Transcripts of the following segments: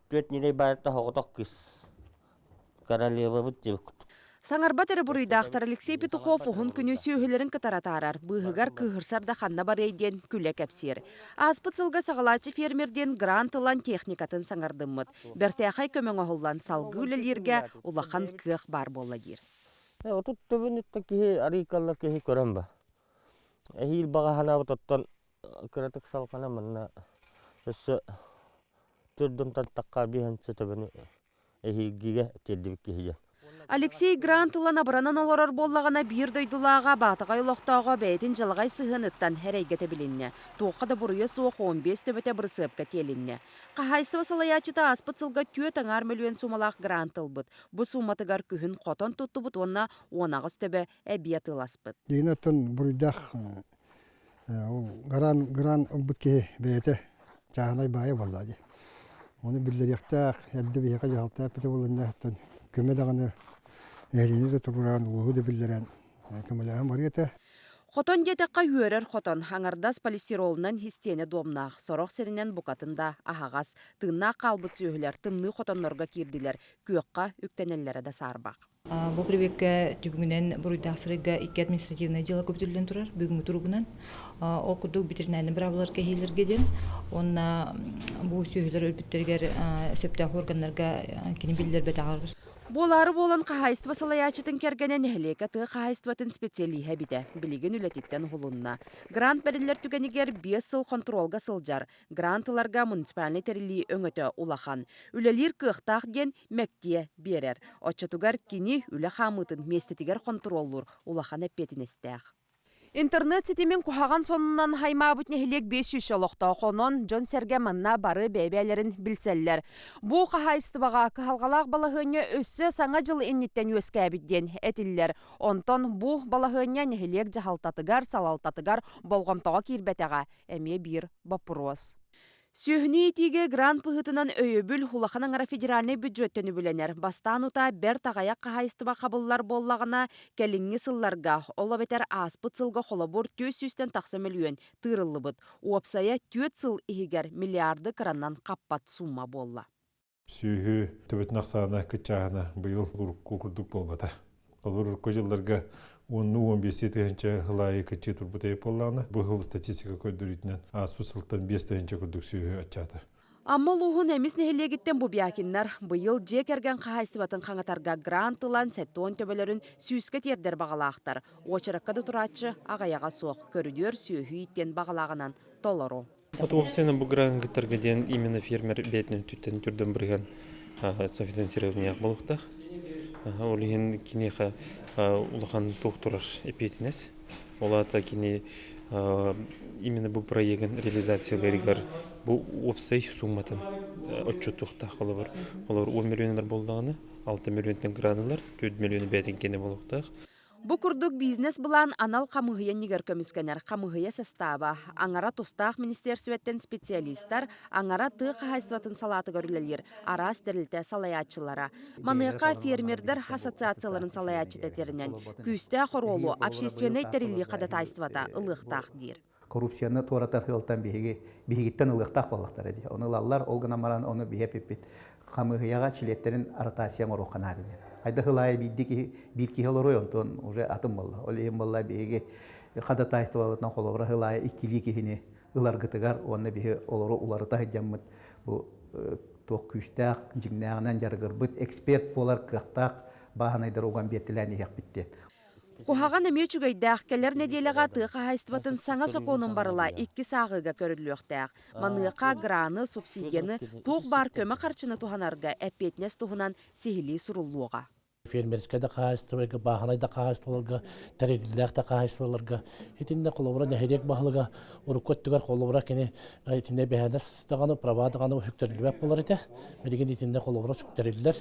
Түет нилей барта хоғытақ кыз. Королева бұд жебік. Саңарба теребуруйдақтар Алексей Петухов ухун күнü сүйөһүлерин кытаратаарар. Быһыгар кыһырсарда ханна бар эйден күле кәпсер. Аспыт сылга сағалачы фермерден грант ылан техникатын саңардыммыт. Бәртәхай көмөң оһуллан салгы үлелерге улахан кыах бар болла дир. Отут төбінітті кеге арикалар кеге көрен ба. Әйіл баға хана бұтаттан кіратық салқана мұнна өссі түрдің тантаққа бейінсі төбіні әйілгеге тердібік кеге. Алексей грант ылан абыранан олорор боллағана бир дойдулаға батыға ұлықтауға бәйтін жылғай сығыныттан әрейгеті білінне. Тоққа да бұрыйы суық 15 төбете бұрысыпқа телінне. Қағайсы басалаячыта аспыт сылға түйет аңар мөлуен сумалақ грант ылбыт. Бұ суматыгар күхін қотон тұтты бұт онна онағыз төбе әбият ыласпыт. Дейнаттан бұрыдақ гран ылбыт ке бәйті жағынай байы баллади. Оны білдеректақ, әдді бейеқа жағылта петі болыннақтан көмі дағаны әрені де тұрғыран, ұғы да білдерен көміліғын бар еті. Хотон детекка үйерер хотон аңардас полистиролынан хистені домнақ. Сорок серінен бұқатында ағағас, тынна қалбыт сүйілер, тынны хотонларға кирдилер, күйекқа үктенелері де сарбақ. Бұл прибекке түбігінен бұруйдақсырыға 2 административное дело көптілден тұрар, бүгінгі тұрғынан. Ол күрдік ветеринарный бравалар кәхейлергеден, онна бұл сүйілер өлбіттергер сөптақ органларға кені білдер бәті ағарғыр. Болары болан қағайсты басалаячытын кергенен әхлеке тұғы қағайстыбатын специалиға біді, білеген үлететтен ғылынна. Грант бәрілер түгенігер 5 сыл контролға сылжар. Грантыларға муниципальный терілі өңөті улахан. Үлелер қықтақ ден мәкте берер. Отчатугар кені үлі қамытын местетігер контроллур улахан әппетін естәқ. Интернет сетемен кухаган сонунан хаймабыт нехилек 500 олоқта қонон Джон Серге манна бары бәбәлерін білселлер. Бұ қағайстыбаға кыхалғалақ балағыны өссі саңа жыл еннеттен өскәбідден әтіллер. Онтон бұ балағыны нехилек жағалтатыгар, салалтатыгар болғамтаға кирбәтіға әме бір бапырос. Сүйіні етіге грант пұхытынан өйөбіл хулақанын ара федеральный бюджеттен үбіленер. Бастан ұта бәр тағаяқ қағайыстыба қабыллар боллағына кәліңі сылларға, ола бәтер аспыт сылға қолабор 400-тен тақсы миллион тырылы бұд. Уапсая 4 сыл егер миллиарды қыраннан қаппат сумма болла. Сүйі төбетін ақсағына күтчағына бұйыл күрдік болбата. Олар көжілдерге 10-15 тегенче хылайы кычы турбутай болланы. Бұл статистика көддірітінен аспыт сылттан 5 тегенче күрдік сүйі атчады. Амма луғын әміз нәхелегіттен бұ биякиннар бұйыл жекерген қағайсыбатын қаңатарға грантылан сәттуан төбелерін сүйіске тердер бағалақтар. Очыраққады тұратшы ағаяға соқ көрідер сүйі иттен бағалағынан толару. Отвопсена бұл гранттарға ден именно фермер бетінен түттен түрден бірген софинансирование болуқтақ. Олеген кинеха улахан тоқтырар эпетінес. Олата кини именно бұл проектін реализацияларығар бұл опсай сумматын отчет тоқтақ қолы бар. Олар 10 миллионлар болдағаны, 6 миллионтен гранылар, 4 миллионы бәтін кені болуқтақ. Бұ күрдік бизнес бұлан анал қамығыя негер көміскенер қамығыя состава. Аңара тустақ министерстветтен специалисттар, аңара тұғы қағайсыватын салаты көрілелер, ара стерілті салаячылара. Маныға фермердер ассоциацияларын салаячы тәтерінен. Күсті қоролу общественный тәрілі қадатайстывата ылықтақ дер. Коррупцияны торатар хылтан бігіттен ылықтақ балықтар еді. Оны лаллар олғынамаран оны бігеп-еппет. Қамығыяға чилеттерін аратасияң орыққан адыден. Айда хылайы bir kihалорой онтон уже атым болла. Ол ем болла беге қадатайстыватынан қолыбыра хылайы ikili кихіне ылар гытыгар, онны беге олары уларыта хыджаммыт. Бұл тоқ күштақ, жигнағынан жарғыр бұд эксперт болар қықтақ бағанайдар оған беттіләні ек бітті. Кухаган әме чүгейдәқ, кәлер неделеға тұғы хайстыватын саңа соқуының барыла 2 сағыға көріліқтәқ. Маныға граны, субсидияны, тұқ бар көмі қарчыны туғанарға әппетнес туғынан сихили сұрулуға. Фермерскада қағайстыварға, бағанайда қағайстыварға, тәреліләқті қағайстыварға, етінде қолыбыра нәхерек бағылыға, ұрықөттігер қолыбыра кені етінде бәхәнес дағаны, права дағаны үктірілбәк болар еті, мереген етінде қолыбыра сүктірілілер.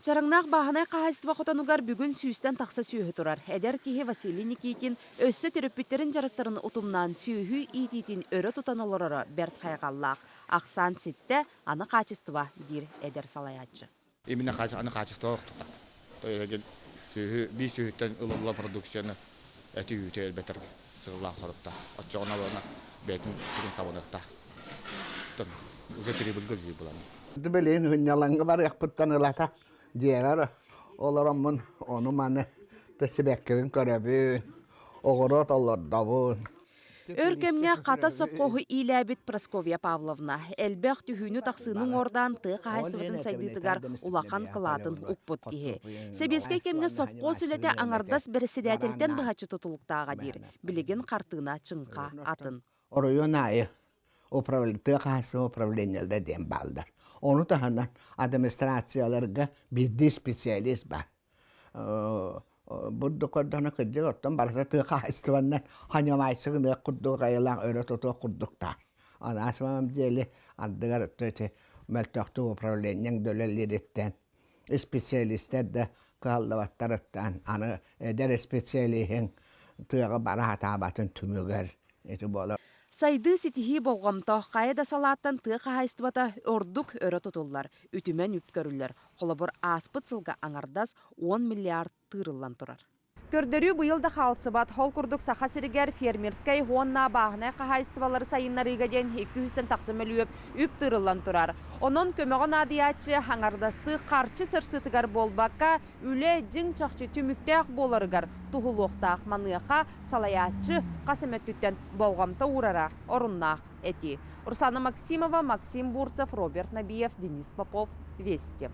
Чараңнақ бағанай қағайстыва қотанугар бүгін сүйістен тақса сүйі тұрар. Әдер кеге Василий Никитин өссі түріппеттерін жарықтарын ұтымнан сүйі ититин өрі тұтанылырары бәрт қайғаллақ. Ақсан сетті аны қачыстыва дир әдер салаячы. Именно аны қачыстыва ұқтыға. Bir sүйіттен ұлылы продукцияны әті үйті әлбәтір сығылақ сұрыпта. Отчоғына болына бәтін түрін сабынықта. Үгі түрі білгір жүй бұланы. Bilin hünnalangı var yakpıttan ılata diyeler. Olaramın onu manı tısibekkerin köröbün. Oğurot olordavun. Өркемне қата сопқоғы иләбіт Прасковья Павловна. Әлбәқ түйіні тақсының ордан тұғы қағайсыбытын сайдытығар улақан қылатын ұқпыт кеге. Себеске кемне сопқо сүлеті аңардас бірісідәтелден бұғачы тұтылықтаға дир. Білеген қартына чыңқа атын. Оройон айы. Тыға қағайсы управлениялда дем балдар. Onu tahandan administrasiyalarga bildiği spesialist var. Burada kodana kıcı ottan barasa tığa istivandan hanyamayçığını kudduğu kayılan öğret otu kuddukta. Ana asmam diyeli addıgar ötüte meltöktü upravlenyen dölelleritten spesialistler de kaldavattarıttan anı eder spesiyalihin tığa bara hatabatın tümüger. Eti bola. Сайды ситихи болғамта қайда салаттан тыға қағайстыбата ордук өрі тұтылар, үтімен үпкөрілер. Қолабыр аспыт сылға аңардас 10 миллиард тырылан тұрар. Көрдөрү быйылда халсыбат хол курдук саха сиригер фермерскай хуонна баахына қағайстыбалары сайыннарыға ден 200-тен тақсым өліөп үп тырылан тұрар. Онон көмеғон адиячы аңардасты қарчы сырсытыгар болбаққа үле жың чақчы түміктәқ боларыгар тухулуқтақ маныяқа салаячы қасыметтіктен болғамта урара орыннақ әти. Урсана Максимова, Максим Бурцев, Роберт Набиев, Денис Попов, Вести.